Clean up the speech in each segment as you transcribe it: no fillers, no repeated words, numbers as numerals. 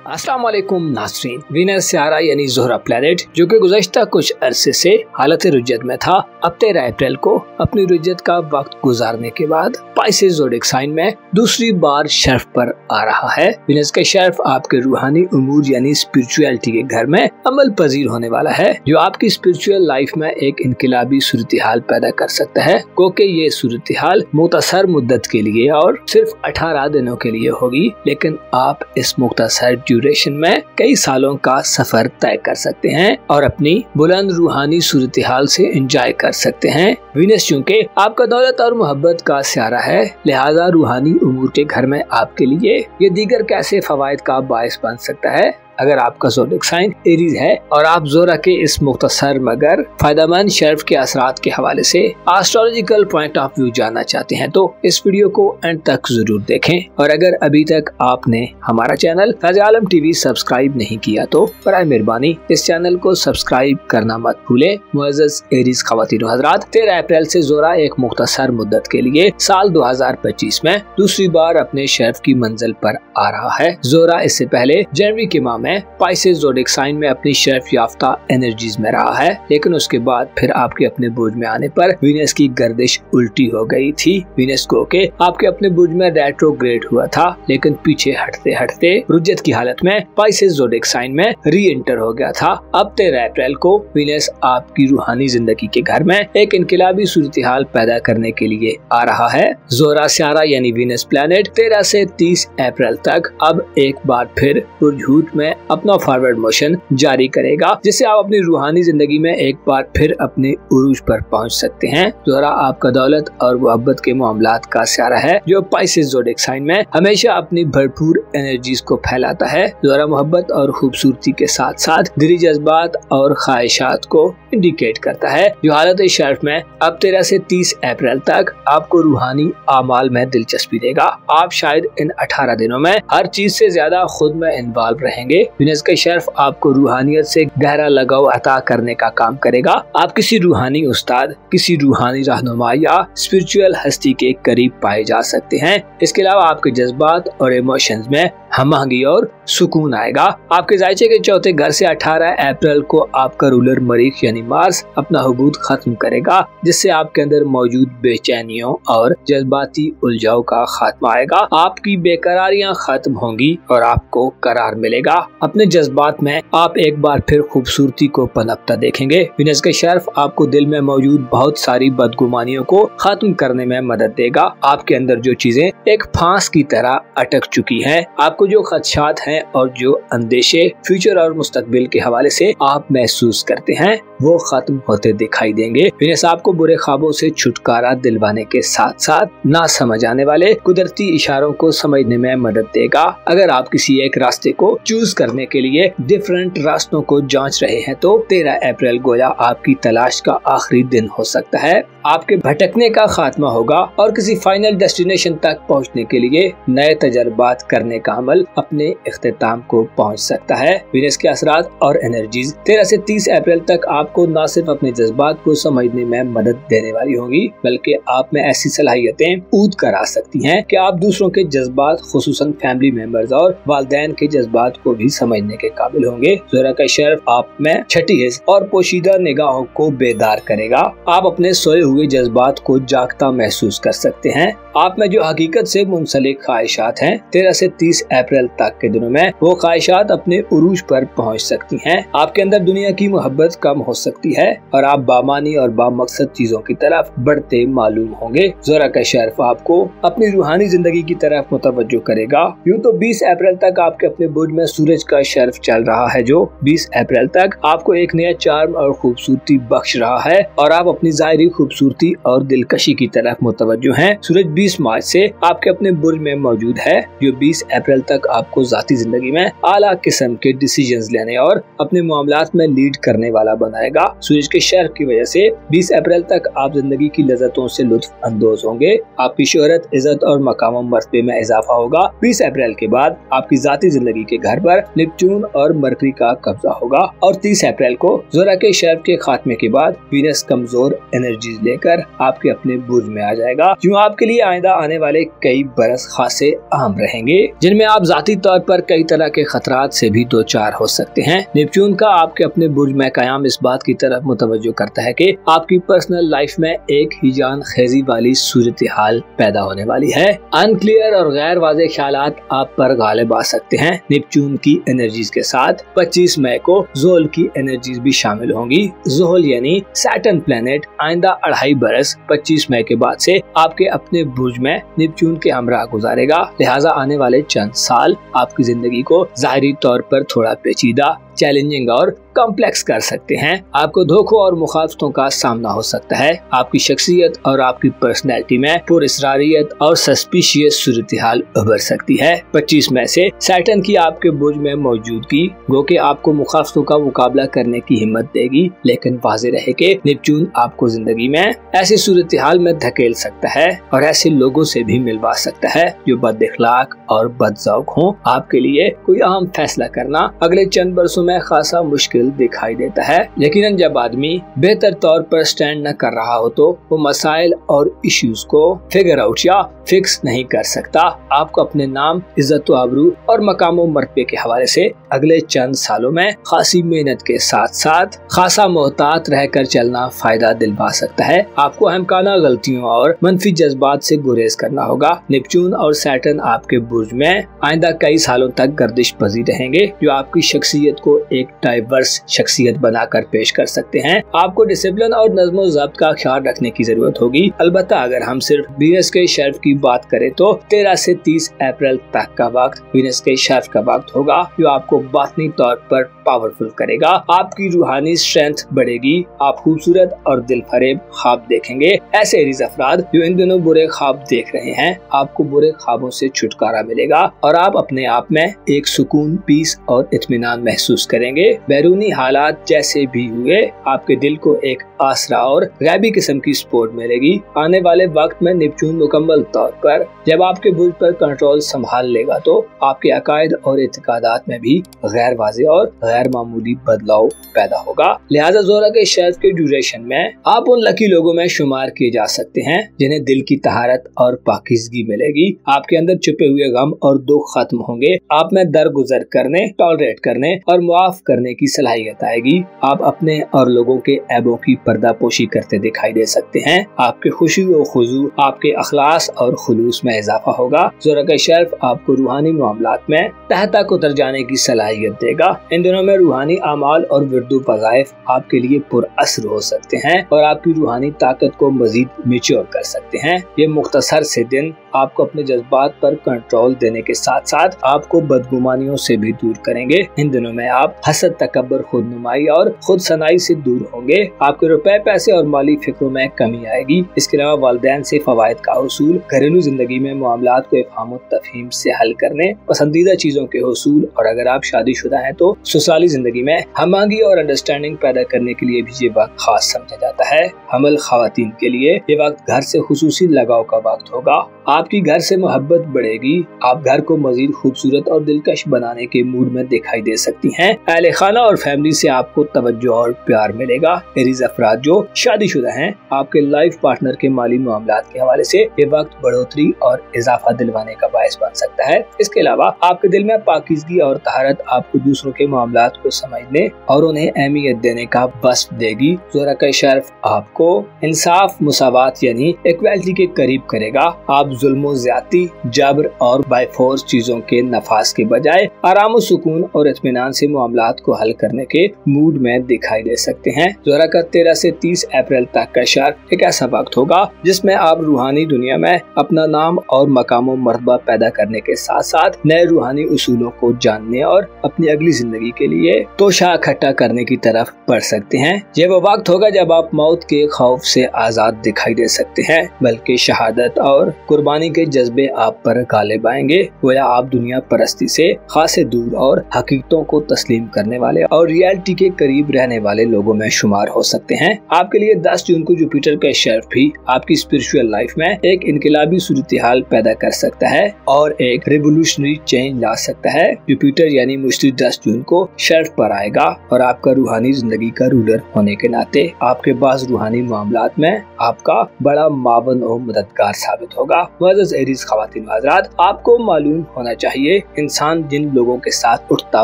अस्सलाम वालेकुम नाज़रीन। वीनस सियारा यानी ज़ोहरा प्लैनेट जो कि गुज़श्ता कुछ अरसे से हालत रुज्जत में था, अब 13 अप्रैल को अपनी रुज्जत का वक्त गुजारने के बाद पाइसेस ज़ोडिएक साइन में दूसरी बार शर्फ पर आ रहा है। वीनस का शर्फ आपके रूहानी उमूर यानी स्पिरिचुअलिटी के घर में अमल पजीर होने वाला है, जो आपकी स्पिरिचुअल लाइफ में एक इनकलाबी सूरत हाल पैदा कर सकता है, क्योंकि ये सूरत हाल मुख्तसर मुद्दत के लिए और सिर्फ 18 दिनों के लिए होगी, लेकिन आप इस मुख्तसर ड्यूरेशन में कई सालों का सफर तय कर सकते हैं और अपनी बुलंद रूहानी सूरत हाल से एंजॉय कर सकते हैं। वीनस चूँकि आपका दौलत और मोहब्बत का सियारा है, लिहाजा रूहानी उमूर के घर में आपके लिए ये दीगर कैसे फवायद का बायस बन सकता है। अगर आपका ज़ोडिएक साइन एरीज है और आप ज़ोरा के इस मुख्तसर मगर फायदेमंद शर्फ के असरात के हवाले से एस्ट्रोलॉजिकल पॉइंट ऑफ व्यू जानना चाहते हैं तो इस वीडियो को एंड तक जरूर देखें। और अगर अभी तक आपने हमारा चैनल फैज़ आलम टीवी सब्सक्राइब नहीं किया तो बराए मेहरबानी इस चैनल को सब्सक्राइब करना मत भूले। मुअज़्ज़ज़ एरीज ख़वातीन हज़रात, 13 अप्रैल से ज़ोरा एक मुख्तसर मुद्दत के लिए साल 2025 में दूसरी बार अपने शर्फ की मंजिल पर आ रहा है। ज़ोरा इससे पहले जनवरी के माह में पाइसेस ज़ोडिएक साइन में अपनी शर्फ याफ्ता एनर्जीज में रहा है, लेकिन उसके बाद फिर आपके अपने बुर्ज में आने पर वीनस की गर्दिश उल्टी हो गई थी। वीनस को के आपके अपने बुर्ज में रेट्रोग्रेड हुआ था, लेकिन पीछे हटते हटते रुज्जत की हालत में पाइसेस ज़ोडिएक साइन में री एंटर हो गया था। अब 13 अप्रैल को वीनस आपकी रूहानी जिंदगी के घर में एक इनकलाबी सूरत हाल पैदा करने के लिए आ रहा है। ज़ोहरा सियारा यानी वीनस प्लैनेट 13 से 30 अप्रैल तक अब एक बार फिर पुरझूठ में अपना फॉरवर्ड मोशन जारी करेगा, जिससे आप अपनी रूहानी जिंदगी में एक बार फिर अपने उरूज पर पहुंच सकते हैं। ज़ोहरा आपका दौलत और मोहब्बत के मामलात का सियारा है, जो पाइसेस ज़ोडिएक साइन में हमेशा अपनी भरपूर एनर्जीज को फैलाता है। ज़ोहरा मोहब्बत और खूबसूरती के साथ साथ दिली जज्बात और ख्वाहिशात को इंडिकेट करता है, जो हालत शर्फ में अब 13 से 30 अप्रैल तक आपको रूहानी आमाल में दिलचस्पी देगा। आप शायद इन 18 दिनों में हर चीज से ज्यादा खुद में इन्वॉल्व रहेंगे। वीनस का शर्फ आपको रूहानियत से गहरा लगाव अता करने का काम करेगा। आप किसी रूहानी उस्ताद, किसी रूहानी रहनुमा या स्पिरिचुअल हस्ती के करीब पाए जा सकते हैं। इसके अलावा आपके जज्बात और इमोशंस में हमआहंगी और सुकून आएगा। आपके जायचे के चौथे घर से 18 अप्रैल को आपका रूलर मरीख यानी मार्स अपना हुबूत खत्म करेगा, जिससे आपके अंदर मौजूद बेचैनियों और जज्बाती उलझाव का खात्मा आएगा। आपकी बेकरारियां खत्म होंगी और आपको करार मिलेगा। अपने जज्बात में आप एक बार फिर खूबसूरती को पनपता देखेंगे। वीनस का शर्फ आपको दिल में मौजूद बहुत सारी बदगुमानियों को खत्म करने में मदद देगा। आपके अंदर जो चीजें एक फांस की तरह अटक चुकी हैं, आपको जो खदशात हैं और जो अंदेशे फ्यूचर और मुस्तकबिल के हवाले से आप महसूस करते हैं, वो खत्म होते दिखाई देंगे। वीनस आपको बुरे ख्वाबों से छुटकारा दिलवाने के साथ साथ ना समझ आने वाले कुदरती इशारों को समझने में मदद देगा। अगर आप किसी एक रास्ते को चूज करने के लिए डिफरेंट रास्तों को जांच रहे हैं तो 13 अप्रैल गोया आपकी तलाश का आखिरी दिन हो सकता है। आपके भटकने का खात्मा होगा और किसी फाइनल डेस्टिनेशन तक पहुंचने के लिए नए तजर्बात करने का अमल अपने इख्तिताम को पहुंच सकता है। वीनस के असरात और एनर्जीज 13 से 30 अप्रैल तक आपको न सिर्फ अपने जज्बात को समझने में मदद देने वाली होंगी, बल्कि आप में ऐसी सलाहियतें ऊद कर आ सकती हैं कि आप दूसरों के जज्बात, खुसूसन फैमिली मेंबर्स और वालिदैन के जज्बात को भी समझने के काबिल होंगे। ज़ोहरा का शर्फ आप में छठी हिस्स और पोशीदा निगाहों को बेदार करेगा। आप अपने सोए हुए जज्बात को जागता महसूस कर सकते हैं। आप में जो हकीकत से मुंसलिक ख्वाहिशात हैं, 13 से 30 अप्रैल तक के दिनों में वो ख्वाहिशात अपने उरूज पर पहुंच सकती हैं। आपके अंदर दुनिया की मोहब्बत कम हो सकती है और आप बामानी और बामकसद चीजों की तरफ बढ़ते मालूम होंगे। ज़ोहरा का शर्फ आपको अपनी रूहानी जिंदगी की तरफ मुतवज्जो करेगा। यूँ तो 20 अप्रैल तक आपके अपने बुर्ज में सूरज का शर्फ चल रहा है, जो 20 अप्रैल तक आपको एक नया चार्म और खूबसूरती बख्श रहा है और आप अपनी जाहिरी खूबसूरती और दिलकशी की तरफ मुतवज्जो हैं। सूरज 20 मार्च से आपके अपने बुर्ज में मौजूद है, जो 20 अप्रैल तक आपको जाती जिंदगी में आला किस्म के डिसीजंस लेने और अपने मामलात में लीड करने वाला बनाएगा। सूरज के शर्फ की वजह से 20 अप्रैल तक आप जिंदगी की लज़्ज़तों से लुत्फ अंदोज होंगे। आपकी शोहरत, इज्जत और मकाम मर्तबे में इजाफा होगा। 20 अप्रैल के बाद आपकी जाती जिंदगी के घर पर नेपच्यून और मरकरी का कब्जा होगा और 30 अप्रैल को ज़ोरा के शर्फ के खात्मे के बाद वीनस कमजोर एनर्जीज लेकर आपके अपने बुर्ज में आ जाएगा। यूँ आपके लिए आइंदा आने वाले कई बरस खासे अहम रहेंगे, जिनमें आप जाती तौर पर कई तरह के खतरात से भी दो चार हो सकते हैं। नेपच्यून का आपके अपने बुर्ज में कयाम इस बात की तरफ मुतवज्जो करता है कि आपकी पर्सनल लाइफ में एक ही जान खेजी वाली सूरत हाल पैदा होने वाली है। अनक्लियर और गैर वाज़ेह ख्यालात आप पर गालिब आ सकते हैं। नेपच्यून की एनर्जीज के साथ 25 मई को ज़ोहल की एनर्जीज भी शामिल होंगी। ज़ोहल यानी सैटर्न प्लेनेट आइंदा 2.5 बरस 25 मई के बाद से आपके अपने बुर्ज में नेपच्यून के हमरा गुजारेगा। लिहाजा आने वाले चंद साल आपकी जिंदगी को ज़ाहिरी तौर पर थोड़ा पेचीदा, चैलेंजिंग और कॉम्प्लेक्स कर सकते हैं। आपको धोखों और मुखालफतों का सामना हो सकता है। आपकी शख्सियत और आपकी पर्सनैलिटी में पुरअसरारियत और सस्पिशियस सूरत हाल उभर सकती है। 25 मई से सैटर्न की आपके बुर्ज में मौजूदगी गो के आपको मुखालफतों का मुकाबला करने की हिम्मत देगी, लेकिन वाज़ेह रहे कि नेपच्यून आपको जिंदगी में ऐसी सूरत हाल में धकेल सकता है और ऐसे लोगों से भी मिलवा सकता है जो बद-इखलाक और बदज़ौक़ हों। आपके लिए कोई अहम फैसला करना अगले चंद बरसों में खासा मुश्किल दिखाई देता है। यकीनन जब आदमी बेहतर तौर पर स्टैंड न कर रहा हो तो वो मसाइल और इश्यूज को फिगर आउट या फिक्स नहीं कर सकता। आपको अपने नाम, इज्जत व आबरू और मकाम व मर्तबे के हवाले से अगले चंद सालों में खासी मेहनत के साथ साथ खासा मोहतात रहकर चलना फायदा दिलवा सकता है। आपको अहमकाना गलतियों और मनफी जज्बात से गुरेज करना होगा। नेपच्यून और सैटर्न आपके बुर्ज में आइंदा कई सालों तक गर्दिश पजीर रहेंगे, जो आपकी शख्सियत को एक डाइवर्स शख्सियत बनाकर पेश कर सकते हैं। आपको डिसिप्लिन और नज़्म ज़ब्त का ख्याल रखने की जरूरत होगी। अलबत्ता अगर हम सिर्फ वीनस के शर्फ की बात करें तो 13 से 30 अप्रैल तक का वक्त वीनस के शर्फ का वक्त होगा, जो आपको बातनी तौर पर पावरफुल करेगा। आपकी रूहानी स्ट्रेंथ बढ़ेगी। आप खूबसूरत और दिल फरेब ख्वाब देखेंगे। ऐसे रीज़ अफराद जो इन दिनों बुरे ख्वाब देख रहे हैं, आपको बुरे ख्वाबों से छुटकारा मिलेगा और आप अपने आप में एक सुकून, पीस और इत्मीनान महसूस करेंगे। बैरूनी हालात जैसे भी हुए, आपके दिल को एक आसरा और गैबी किस्म की सपोर्ट मिलेगी। आने वाले वक्त में नेपच्यून मुकम्मल तौर पर जब आपके बुर्ज पर कंट्रोल संभाल लेगा तो आपके अकायद और इत्कादात में भी गैर वाज़ेह और गैर मामूली बदलाव पैदा होगा। लिहाजा ज़ोरा के शर्फ के ड्यूरेशन में आप उन लकी लोगों में शुमार किए जा सकते हैं जिन्हें दिल की तहारत और पाकीज़गी मिलेगी। आपके अंदर छुपे हुए गम और दुख खत्म होंगे। आप में दरगुजर करने, टॉलरेट करने और मुआफ करने की सलाहियत आएगी। आप अपने और लोगों के ऐबों की पर्दापोशी करते दिखाई दे सकते हैं। आपके खुशी और खुजू, आपके अखलास और खुलूस में इजाफा होगा। ज़ोरा का शर्फ आपको रूहानी मामलात में तह तक उतर जाने की सलाहियत देगा। इन दिनों में रूहानी अमाल और विर्दु वज़ाइफ आपके लिए पुरअसर हो सकते हैं और आपकी रूहानी ताकत को मजीद मैच्योर कर सकते हैं। ये मुख्तसर से दिन आपको अपने जज्बात पर कंट्रोल देने के साथ साथ आपको बदगुमानियों से भी दूर करेंगे। इन दिनों में आप हसद, तकब्बुर, खुदनुमाई और खुद सनाई से दूर होंगे। आपके रुपए, पैसे और माली फिक्रों में कमी आएगी। इसके अलावा वालिदैन से फवायद का हुसूल, घरेलू जिंदगी में मामलात को इफ़हाम व तफ़हीम से हल करने, पसंदीदा चीजों के हुसूल और अगर आप शादीशुदा हैं तो ससुराली जिंदगी में हमआहंगी और अंडरस्टैंडिंग पैदा करने के लिए भी ये वक्त खास समझा जाता है। हमल ख़वातीन के लिए ये वक्त घर से खुसूसी लगाव का वक्त होगा। आपकी घर से मोहब्बत बढ़ेगी। आप घर को मजीद खूबसूरत और दिलकश बनाने के मूड में दिखाई दे सकती हैं। अहले खाना और फैमिली से आपको तवज्जो और प्यार मिलेगा। एरीज अफराद जो शादीशुदा हैं, आपके लाइफ पार्टनर के माली मामलात के हवाले से ये वक्त बढ़ोतरी और इजाफा दिलवाने का बायस बन सकता है। इसके अलावा आपके दिल में पाकीज़गी और तहारत आपको दूसरों के मामलात को समझने और उन्हें अहमियत देने का वस्फ देगी। ज़ोरा का शर्फ आपको इंसाफ, मुसावात यानी इक्वालिटी के करीब करेगा। आप जुल्म, ज्यादती, जबर और बाय फोर्स चीजों के नफास के बजाय आराम, सुकून और इत्मीनान से मामलात को हल करने के मूड में दिखाई दे सकते हैं। ज़ोरा का 13 से 30 अप्रैल तक का शर्फ एक ऐसा वक्त होगा जिसमें आप रूहानी दुनिया में अपना नाम और मकाम व मर्तबा पैदा करने के साथ साथ नए रूहानी उसूलों को जानने और अपनी अगली जिंदगी के लिए तोशा इकट्ठा करने की तरफ बढ़ सकते हैं। ये वो वक्त होगा जब आप मौत के खौफ से आजाद दिखाई दे सकते हैं, बल्कि शहादत और कुर्बानी कुर्बानी के जज्बे आप पर गालिब आएंगे, गोया आप दुनिया परस्ती से खासे दूर और हकीकतों को तस्लीम करने वाले और रियलिटी के करीब रहने वाले लोगों में शुमार हो सकते हैं। आपके लिए 10 जून को जुपिटर का शर्फ भी आपकी स्पिरिचुअल लाइफ में एक इनकलाबी सूरत-ए-हाल पैदा कर सकता है और एक रिवोल्यूशनरी चेंज ला सकता है। जुपिटर यानी मुश्तरी 10 जून को शर्फ पर आएगा और आपका रूहानी जिंदगी का रूलर होने के नाते आपके पास रूहानी मामलात में आपका बड़ा मावन और मददगार साबित होगा। मुअज़्ज़ज़ एरीज ख़वातीन व हज़रात, आपको मालूम होना चाहिए इंसान जिन लोगों के साथ उठता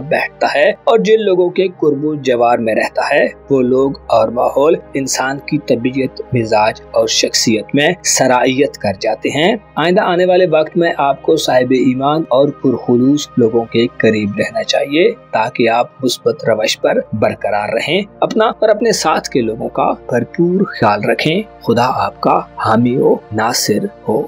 बैठता है और जिन लोगों के कुर्बो जवार में रहता है, वो लोग और माहौल इंसान की तबीयत, मिजाज और शख्सियत में सराइयत कर जाते हैं। आइंदा आने वाले वक्त में आपको साहिब ईमान और पुरखुलूस लोगों के करीब रहना चाहिए ताकि आप मुस्बत रवश पर बरकरार रहें, अपना और अपने साथ के लोगों का भरपूर ख्याल रखें। खुदा आपका हामी हो, नासिर हो।